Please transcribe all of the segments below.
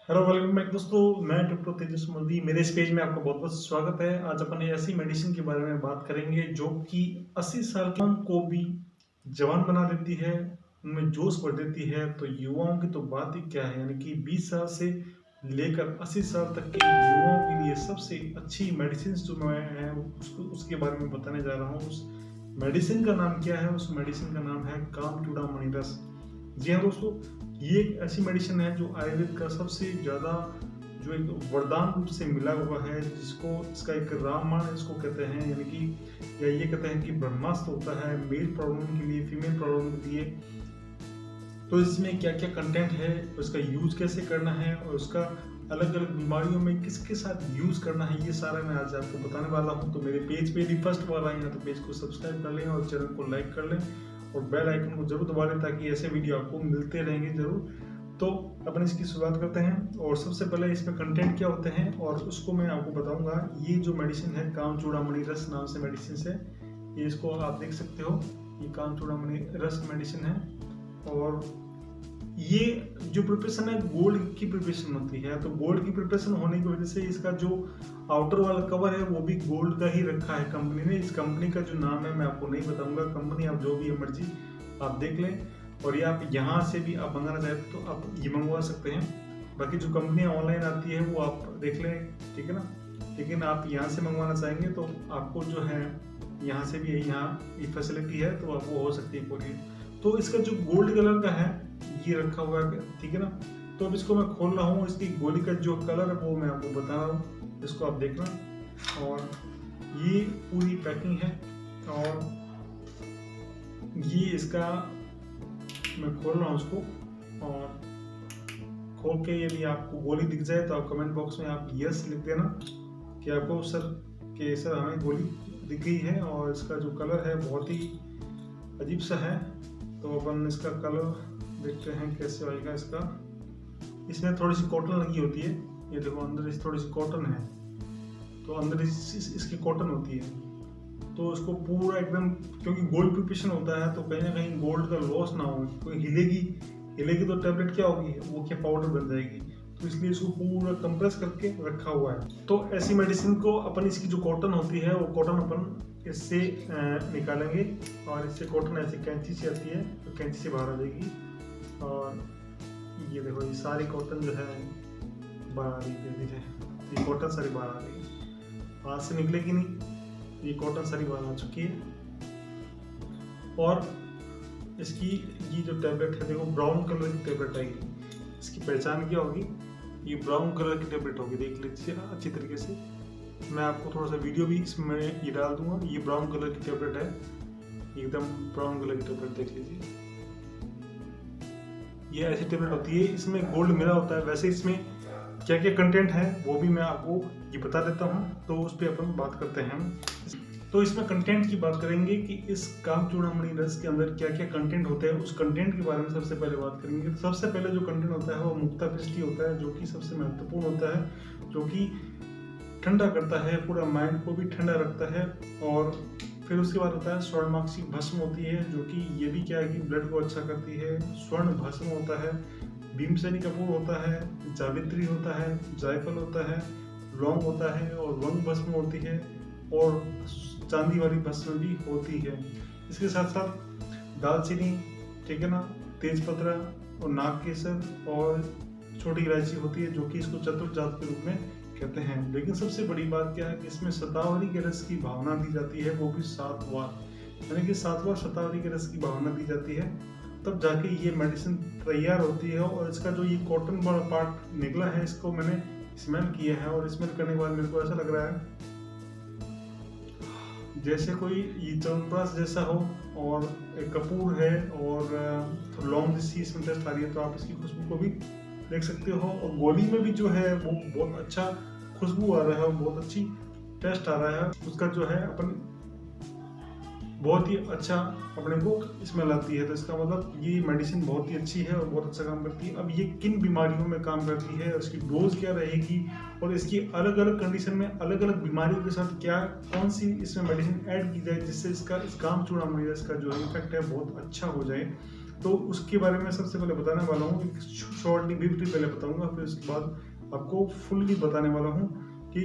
Hello welcome back दोस्तों। मैं doctor तेजस मोदी, मेरे इस पेज में आपका बहुत बहुत स्वागत है। आज अपन ऐसी मेडिसिन के बारे में बात करेंगे जो कि 80 साल के को भी जवान बना देती है, उनमें जोश भर देती है। तो युवाओं की तो बात ही क्या है, यानी कि 20 साल से लेकर 80 साल तक के युवाओं के लिए सबसे अच्छी मेडिसिन जो मैं है उसके बारे में बताने जा रहा हूँ। उस मेडिसिन का नाम क्या है? उस मेडिसिन का नाम है कामचूड़ामणि रस। जी हाँ दोस्तों, ये एक ऐसी मेडिसिन है जो आयुर्वेद का सबसे ज़्यादा जो एक वरदान रूप से मिला हुआ है, जिसको इसका एक रामबाण इसको कहते हैं, यानी कि या ये कहते हैं कि ब्रह्मास्त्र होता है मेल प्रॉब्लम के लिए, फीमेल प्रॉब्लम के लिए। तो इसमें क्या क्या कंटेंट है, उसका यूज़ कैसे करना है और उसका अलग अलग बीमारियों में किसके साथ यूज़ करना है, ये सारा मैं आज आपको बताने वाला हूँ। तो मेरे पेज पे यदि फर्स्ट बार आए हैं तो पेज को सब्सक्राइब कर लें और चैनल को लाइक कर लें और बेल आइकन को जरूर दबा लें ताकि ऐसे वीडियो आपको मिलते रहेंगे जरूर। तो अपन इसकी शुरुआत करते हैं और सबसे पहले इसमें कंटेंट क्या होते हैं और उसको मैं आपको बताऊंगा। ये जो मेडिसिन है कामचूड़ामणि रस नाम से मेडिसिन है, ये इसको आप देख सकते हो, ये कामचूड़ामणि रस मेडिसिन है। और ये जो प्रिपरेशन है गोल्ड की प्रिपरेशन होती है, तो गोल्ड की प्रिपरेशन होने की वजह से इसका जो आउटर वाला कवर है वो भी गोल्ड का ही रखा है कंपनी ने। इस कंपनी का जो नाम है मैं आपको नहीं बताऊंगा, कंपनी आप जो भी है मर्जी आप देख लें। और ये आप यहाँ से भी आप मंगाना चाहें तो आप ये मंगवा सकते हैं। बाकी जो कंपनियाँ ऑनलाइन आती है वो आप देख लें, ठीक है ना। लेकिन आप यहाँ से मंगवाना चाहेंगे तो आपको जो है यहाँ से भी यहाँ ये फैसिलिटी है, तो आपको हो सकती है कोई। तो इसका जो गोल्ड कलर का है ये रखा हुआ है, ठीक है ना। तो अब इसको मैं खोल रहा हूँ, इसकी गोली का जो कलर है वो मैं आपको बता रहा हूँ, इसको आप देखना। और ये पूरी पैकिंग है और ये इसका मैं खोल रहा हूँ उसको। और खोल के यदि आपको गोली दिख जाए तो आप कमेंट बॉक्स में आप यस लिख देना कि आपको सर हमें गोली दिख गई है। और इसका जो कलर है बहुत ही अजीब सा है, तो अपन इसका कलर देखते हैं कैसे आएगा इसका। इसमें थोड़ी सी कॉटन लगी होती है, ये देखो अंदर इस थोड़ी सी कॉटन है, तो अंदर इसकी कॉटन होती है। तो इसको पूरा एकदम, क्योंकि गोल्ड प्रिपरेशन होता है तो कहीं ना कहीं गोल्ड का लॉस ना हो, कोई हिलेगी तो टैबलेट क्या होगी, वो क्या पाउडर बन जाएगी। तो इसलिए इसको पूरा कंप्रेस करके रखा हुआ है। तो ऐसी मेडिसिन को अपन इसकी जो कॉटन होती है वो कॉटन अपन इससे निकालेंगे और इससे कॉटन ऐसी कैंची से आती है तो कैंची से बाहर आ जाएगी। और ये देखो ये सारी कॉटन जो है बाहर आ रही है, ये कॉटन सारी बाहर आ रही है, हाथ से निकलेगी नहीं, ये कॉटन सारी बाहर आ चुकी है। और इसकी ये जो टैबलेट है देखो ब्राउन कलर की टैबलेट आएगी। इसकी पहचान क्या होगी, ये ब्राउन कलर की टैबलेट होगी, देख लीजिए अच्छी तरीके से। मैं आपको थोड़ा सा वीडियो भी इसमें ये डाल दूंगा। ये ब्राउन कलर की टैबलेट है, एकदम ब्राउन कलर की टैबलेट देख लीजिए। ये ऐसी टेबलेट होती है, इसमें गोल्ड मिला होता है। वैसे इसमें क्या क्या कंटेंट है वो भी मैं आपको ये बता देता हूँ, तो उस पर अपन बात करते हैं। तो इसमें कंटेंट की बात करेंगे कि इस कामचूड़ामणि रस के अंदर क्या क्या कंटेंट होते हैं, उस कंटेंट के बारे में सबसे पहले बात करेंगे। तो सबसे पहले जो कंटेंट होता है वो मुक्ता पृष्टि होता है, जो कि सबसे महत्वपूर्ण होता है, जो कि ठंडा करता है, पूरा माइंड को भी ठंडा रखता है। और फिर उसके बाद होता है स्वर्णमाक्षी भस्म होती है, जो कि ये भी क्या है कि ब्लड को अच्छा करती है। स्वर्ण भस्म होता है, भीमसेनी कपूर होता है, जावित्री होता है, जायफल होता है, लौंग होता है और वंग भस्म होती है और चांदी वाली भस्म भी होती है। इसके साथ साथ दालचीनी, ठीक है ना, तेजपत्ता और नागकेसर और छोटी इलायची होती है, जो कि इसको चतुर्जात के रूप में कहते हैं। लेकिन सबसे बड़ी बात क्या है कि इसमें शतावरी के रस की भावना दी जाती है, वो भी 7 बार, यानी कि 7 बार शतावरी के रस की भावना दी जाती है, तब जाके ये मेडिसिन तैयार होती है। और इसका जो ये कॉटन वाला पार्ट निकला है, इसको मैंने स्मेल किया है और स्मेल करने के बाद मेरे को ऐसा लग रहा है जैसे कोई ये च्यवनप्राश जैसा हो, और एक कपूर है और लौंग सी इसमें टेस्ट आ रही है। तो आप इसकी खुशबू को भी देख सकते हो और गोली में भी जो है वो बहुत अच्छा खुशबू आ रहा है, बहुत अच्छी टेस्ट आ रहा है उसका, जो है अपन बहुत ही अच्छा अपने को स्मेल आती है। तो इसका मतलब ये मेडिसिन बहुत ही अच्छी है और बहुत अच्छा काम करती है। अब ये किन बीमारियों में काम करती है, उसकी डोज क्या रहेगी और इसकी अलग अलग कंडीशन में अलग अलग बीमारियों के साथ क्या कौन सी इसमें मेडिसिन ऐड की जाए जिससे इसका इस कामचूड़ामणि रस का जो इफेक्ट है बहुत अच्छा हो जाए। तो उसके बारे में सबसे पहले बताने वाला हूँ, एक शॉर्टली ब्रीफली पहले बताऊंगा, फिर उसके बाद आपको फुल्ली बताने वाला हूँ कि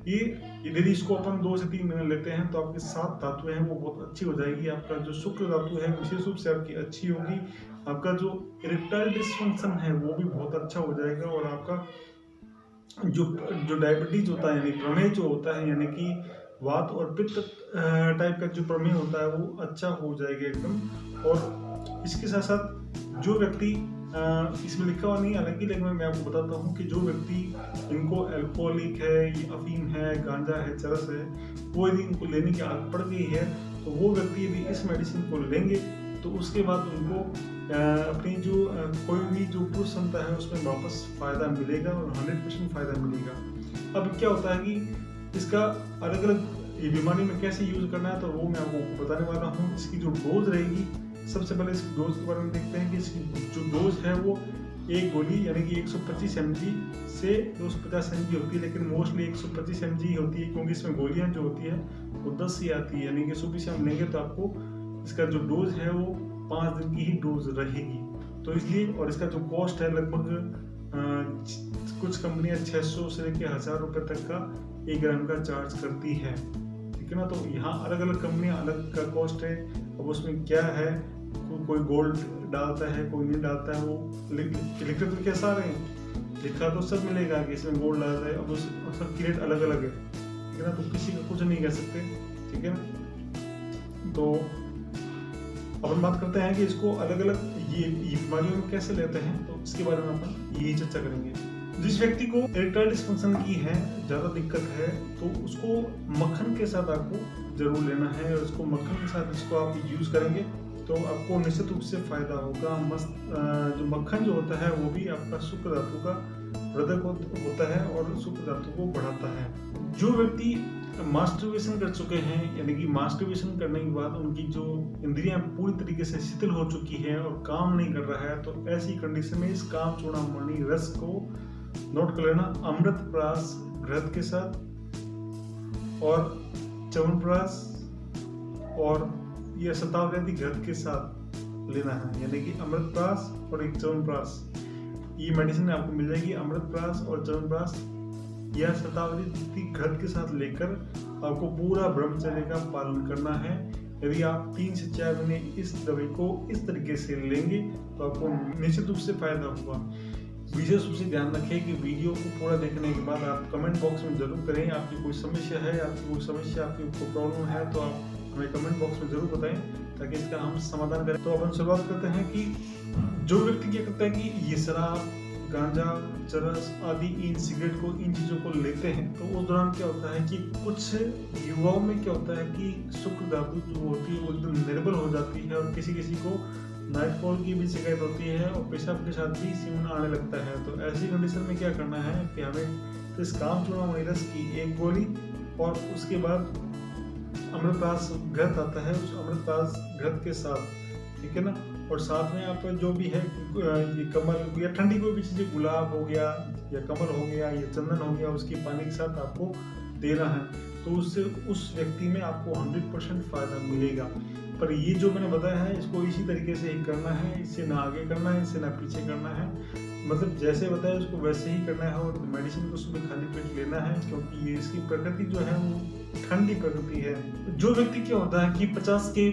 ये यदि इसको अपन 2 से 3 महीने लेते हैं तो आपके 7 धातुएं हैं वो बहुत अच्छी हो जाएगी। आपका जो शुक्र धातु है विशेष रूप से आपकी अच्छी होगी। आपका जो इरेक्टाइल डिसफंक्शन है वो भी बहुत अच्छा हो जाएगा, और आपका जो जो डायबिटीज होता है यानी प्रमेह जो होता है, यानी कि वात और पित्त टाइप का जो प्रमेह होता है वो अच्छा हो जाएगा एकदम। और इसके साथ साथ जो व्यक्ति इसमें लिखा हुआ नहीं है हालांकि, लेकिन मैं आपको बताता हूँ कि जो व्यक्ति इनको अल्कोहलिक है, ये अफीम है, गांजा है, चरस है, वो यदि इनको लेने की आदत पड़ गई है तो वो व्यक्ति यदि इस मेडिसिन को लेंगे तो उसके बाद उनको अपनी जो कोई भी जो पुरुष क्षमता है उसमें वापस फायदा मिलेगा और 100% फायदा मिलेगा। अब क्या होता है कि इसका अलग अलग ये बीमारी में कैसे यूज करना है तो वो मैं आपको बताने वाला हूँ। इसकी जो डोज रहेगी, सबसे पहले इस डोज के बारे में देखते हैं कि इसकी जो डोज है वो एक गोली यानी कि 125 mg से 250 mg होती है, लेकिन मोस्टली 125 mg होती है क्योंकि इसमें गोलियां जो होती है वो 10 ही आती है, यानी कि 120 हम लेंगे तो आपको इसका जो डोज है वो 5 दिन की ही डोज रहेगी। तो इसलिए, और इसका जो कॉस्ट है लगभग कुछ कंपनियां 600 से लेकर 1000 रुपये तक का 1 ग्राम का चार्ज करती है, ठीक है ना। तो यहाँ अलग अलग कंपनियां अलग का कॉस्ट है। अब उसमें क्या है, कोई गोल्ड डालता है, कोई नहीं डालता है, वो लिखते तो कैसा रहे हैं, लिखा तो सब मिलेगा कि इसमें गोल्ड डालता है। अब उस सबकी रेट अलग अलग है, ठीक है ना, तो किसी का कुछ नहीं कह सकते, ठीक है ना। तो अपन बात करते हैं कि इसको अलग अलग ये बीमारियों में कैसे लेते हैं, तो इसके बारे में अपन यही चर्चा करेंगे। जिस व्यक्ति को इरेक्टाइल डिसफंक्शन की है, ज़्यादा दिक्कत है, तो उसको मक्खन के साथ आपको जरूर लेना है, और उसको मक्खन के साथ इसको आप यूज़ करेंगे तो आपको निश्चित रूप से फायदा होगा। मस्त जो मक्खन जो होता है वो भी आपका शुक्र धातु का वर्धक होता है और शुक्र धातु को बढ़ाता है। जो व्यक्ति मास्टरबेशन कर चुके हैं, यानी कि मास्टरबेशन करने के बाद उनकी जो इंद्रियां पूरी तरीके से शिथिल हो चुकी है और काम नहीं कर रहा है, तो ऐसी कंडीशन में इस काम चूड़ामणि रस को नोट कर लेना, अमृतप्राश घृत के साथ और च्यवनप्राश और यह शतावरी घृत के साथ लेना है, यानी कि अमृतप्राश और एक च्यवनप्राश। ये मेडिसिन आपको मिल जाएगी अमृतप्राश और च्यवनप्राश या शतावरी घृत के साथ लेकर आपको पूरा ब्रह्मचर्य का पालन करना है। यदि आप 3 से 4 महीने इस दवाई को इस तरीके से लेंगे तो आपको निश्चित रूप से फायदा होगा। विशेष रूप से ध्यान रखें कि वीडियो को पूरा देखने के बाद आप कमेंट बॉक्स में जरूर करें, आपकी कोई समस्या है, आपकी प्रॉब्लम है तो आप हमें कमेंट बॉक्स में जरूर बताएं ताकि इसका हम समाधान करें। तो अपन शुरुआत करते हैं कि जो व्यक्ति क्या करता है कि ये शराब, गांजा, चरस आदि इन सिगरेट को, इन चीज़ों को लेते हैं, तो उस दौरान क्या होता है कि कुछ युवाओं में क्या होता है कि शुक्र धातु जो होती है वो एकदम निर्बल हो जाती है और किसी किसी को नाइटफॉल की भी शिकायत होती है और पेशाब के साथ भी सीमन आने लगता है। तो ऐसी कंडीशन में क्या करना है कि हमें इस काम चूड़ामणि रस की एक गोली और उसके बाद अमृतप्राश घृत आता है, उस अमृतप्राश घृत के साथ, ठीक है ना, और साथ में आप जो भी है ये कमल या ठंडी कोई भी चीज़, गुलाब हो गया या कमल हो गया या चंदन हो गया, उसकी पानी के साथ आपको देना है, तो उससे उस व्यक्ति में आपको 100% फायदा मिलेगा। पर ये जो मैंने बताया है इसको इसी तरीके से ही करना है, इससे ना आगे करना है, इससे ना पीछे करना है, मतलब जैसे बताया उसको वैसे ही करना है। और मेडिसिन को सुबह खाली पेट लेना है क्योंकि ये इसकी प्रकृति जो है वो ठंडी प्रकृति है। जो व्यक्ति क्या होता है कि 50 के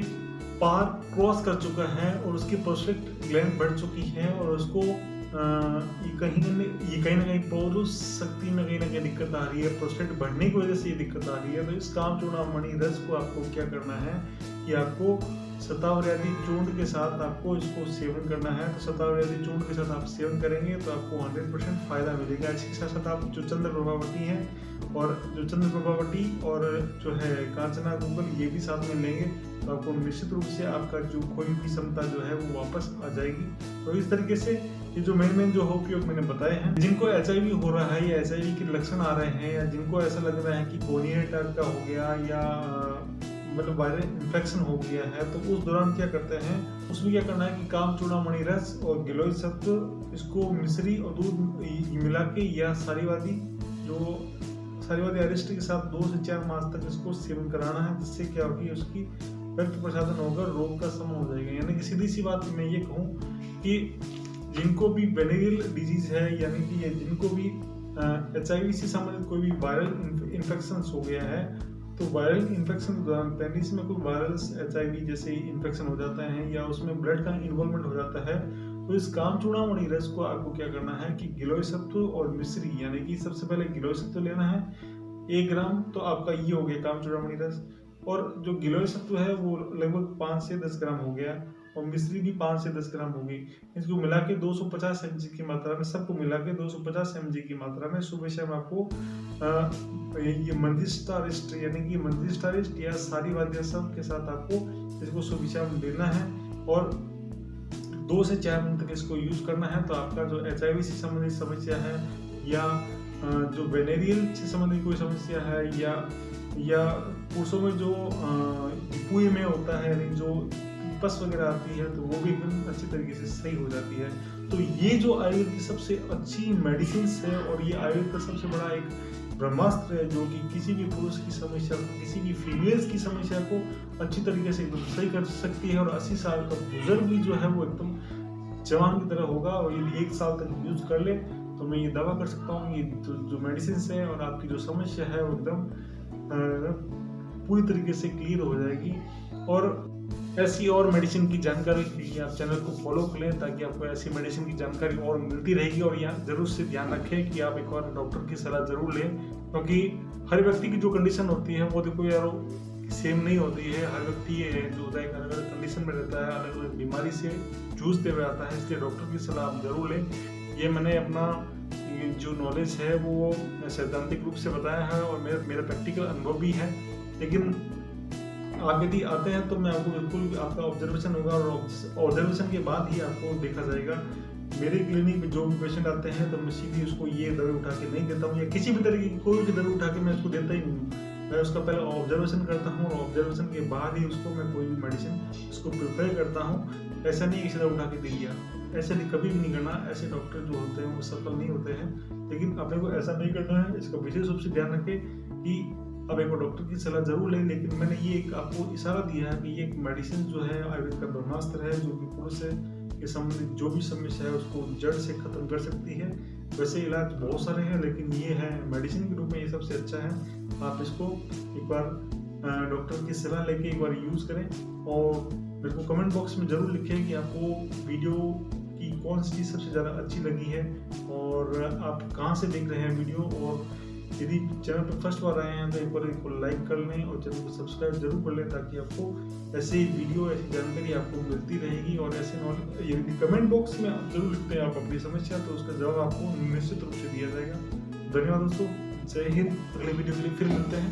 पार क्रॉस कर चुका है और उसकी प्रोस्टेट ग्लैंड बढ़ चुकी है और उसको ये कहीं ना कहीं पौरुष शक्ति में कहीं ना कहीं दिक्कत आ रही है, प्रोस्टेट बढ़ने की वजह से ये दिक्कत आ रही है, तो इस काम चूड़ामणि रस को आपको क्या करना है कि आपको शतावरी चूर्ण के साथ आपको इसको सेवन करना है। तो शतावरी चूर्ण के साथ आप सेवन करेंगे तो आपको 100% फायदा मिलेगा। इसके साथ साथ आप जो चंद्र प्रभावती है और जो है कांचना गूगल ये भी साथ में लेंगे तो आपको निश्चित रूप से आपका जो कोई भी क्षमता जो है वो वापस आ जाएगी। तो इस तरीके से ये जो मेन जो उपयोग मैंने बताए हैं, जिनको HIV हो रहा है या HIV के लक्षण आ रहे हैं या जिनको ऐसा लग रहा है कि गोनिया टाइप का हो गया या मतलब वायरल इन्फेक्शन हो गया है, तो उस दौरान क्या करते हैं, उसमें क्या करना है कि काम चूड़ामणि रस और गिलोय सत्व इसको मिश्री और दूध मिला के या सारीवादी अरिष्ट के साथ 2 से 4 मास तक इसको सेवन कराना है, जिससे क्या होगी उसकी रक्त प्रसादन होगा, रोग का शमन हो जाएगा। यानी कि सीधी सी बात मैं ये कहूँ कि जिनको भी वेनेरियल डिजीज है, यानी कि जिनको भी HIV से संबंधित कोई भी वायरल इन्फेक्शन हो गया है, तो वायरल इन्फेक्शन के दौरान पेनिस में कोई वायरल HIV जैसे इन्फेक्शन हो जाता है या उसमें ब्लड का इन्वॉल्वमेंट हो जाता है, तो इस कामचूड़ामणि रस को आपको क्या करना है कि गिलोय सत्व और मिश्री, यानी कि सबसे पहले गिलोय सत्व लेना है 1 ग्राम, तो आपका ये हो गया कामचूड़ामणि रस। और जो गिलोय सत्व है वो लगभग 5 से 10 ग्राम हो गया, और मिश्री भी 5 से 10 ग्राम होगी। इसको मिला के 250 mg की मात्रा में, सबको मिला के 250 mg की मात्रा में सुबह शाम आपको ये मंजिष्ठारिष्ट, यानी कि मंजिष्ठारिष्ट या सारी वाद्यासम के साथ आपको इसको सुबह शाम लेना है, और 2 से 4 दिन तक इसको यूज करना है। तो आपका जो HIV से संबंधित समस्या है, या जो वेनेरियल से संबंधित कोई समस्या है, या पुरुषों में जो पुए में होता है, यानी जो पस वगैरह आती है, तो वो भी एकदम अच्छी तरीके से सही हो जाती है। तो ये जो आयुर्वेद की सबसे अच्छी मेडिसिन है, और ये आयुर्वेद का सबसे बड़ा एक ब्रह्मास्त्र है, जो कि किसी भी पुरुष की समस्या को, किसी भी फीमेल्स की समस्या को अच्छी तरीके से एकदम सही कर सकती है। और 80 साल का बुजुर्ग भी जो है वो एकदम जवान की तरह होगा, और यदि 1 साल तक यूज कर ले तो मैं ये दावा कर सकता हूँ ये जो मेडिसिन है और आपकी जो समस्या है वो एकदम पूरी तरीके से क्लियर हो जाएगी। और ऐसी और मेडिसिन की जानकारी के लिए आप चैनल को फॉलो कर लें, ताकि आपको ऐसी मेडिसिन की जानकारी और मिलती रहेगी। और यहाँ जरूर से ध्यान रखें कि आप एक बार डॉक्टर की सलाह जरूर लें, क्योंकि हर व्यक्ति की जो कंडीशन होती है वो देखो यार सेम नहीं होती है। हर व्यक्ति जो होता है अलग अलग कंडीशन में रहता है, अलग अलग बीमारी से जूझते हुए आता है, इसलिए डॉक्टर की सलाह आप जरूर लें। ये मैंने अपना जो नॉलेज है वो सैद्धांतिक रूप से बताया है, और मेरा प्रैक्टिकल अनुभव भी है। लेकिन आप यदि आते हैं तो मैं आपको बिल्कुल, आपका ऑब्जर्वेशन होगा, और ऑब्जर्वेशन के बाद ही आपको देखा जाएगा। मेरे क्लिनिक में जो भी पेशेंट आते हैं तो मैं सीधी उसको ये दवाई उठा के नहीं देता हूँ, या किसी भी तरीके की कोई भी दवाई उठा के मैं उसको देता ही नहीं। मैं उसका पहले ऑब्जर्वेशन करता हूँ, और ऑब्जर्वेशन के बाद ही उसको मैं कोई भी मेडिसिन उसको प्रिफर करता हूँ। ऐसा नहीं किसी दवा उठा के दे दिया, ऐसे नहीं, कभी भी नहीं करना। ऐसे डॉक्टर जो होते हैं वो सफल नहीं होते हैं। लेकिन अपने को ऐसा नहीं करना है, इसका विशेष रूप से ध्यान रखें कि अब एक डॉक्टर की सलाह जरूर लें। लेकिन मैंने ये एक आपको इशारा दिया है कि ये एक मेडिसिन जो है आयुर्वेद का ब्रह्मास्त्र है, जो कि पुरुष के संबंधित जो भी समस्या है उसको जड़ से खत्म कर सकती है। वैसे इलाज बहुत सारे हैं, लेकिन ये है मेडिसिन के रूप में ये सबसे अच्छा है। आप इसको एक बार डॉक्टर की सलाह लेके एक बार यूज करें, और मेरे को कमेंट बॉक्स में जरूर लिखें कि आपको वीडियो की कौन सी चीज़ सबसे ज़्यादा अच्छी लगी है, और आप कहाँ से देख रहे हैं वीडियो। और यदि चैनल पर फर्स्ट बार आए हैं तो एक बार इसको लाइक कर लें, और चैनल को सब्सक्राइब जरूर कर लें, ताकि आपको ऐसे वीडियो, ऐसी जानकारी आपको मिलती रहेगी। और ऐसे नॉलेज यदि कमेंट बॉक्स में आप जरूर लिखते हैं आप अपनी समस्या, तो उसका जवाब आपको निश्चित रूप से दिया जाएगा। धन्यवाद दोस्तों, जय हिंद। अगले वीडियो के लिए फिर मिलते हैं।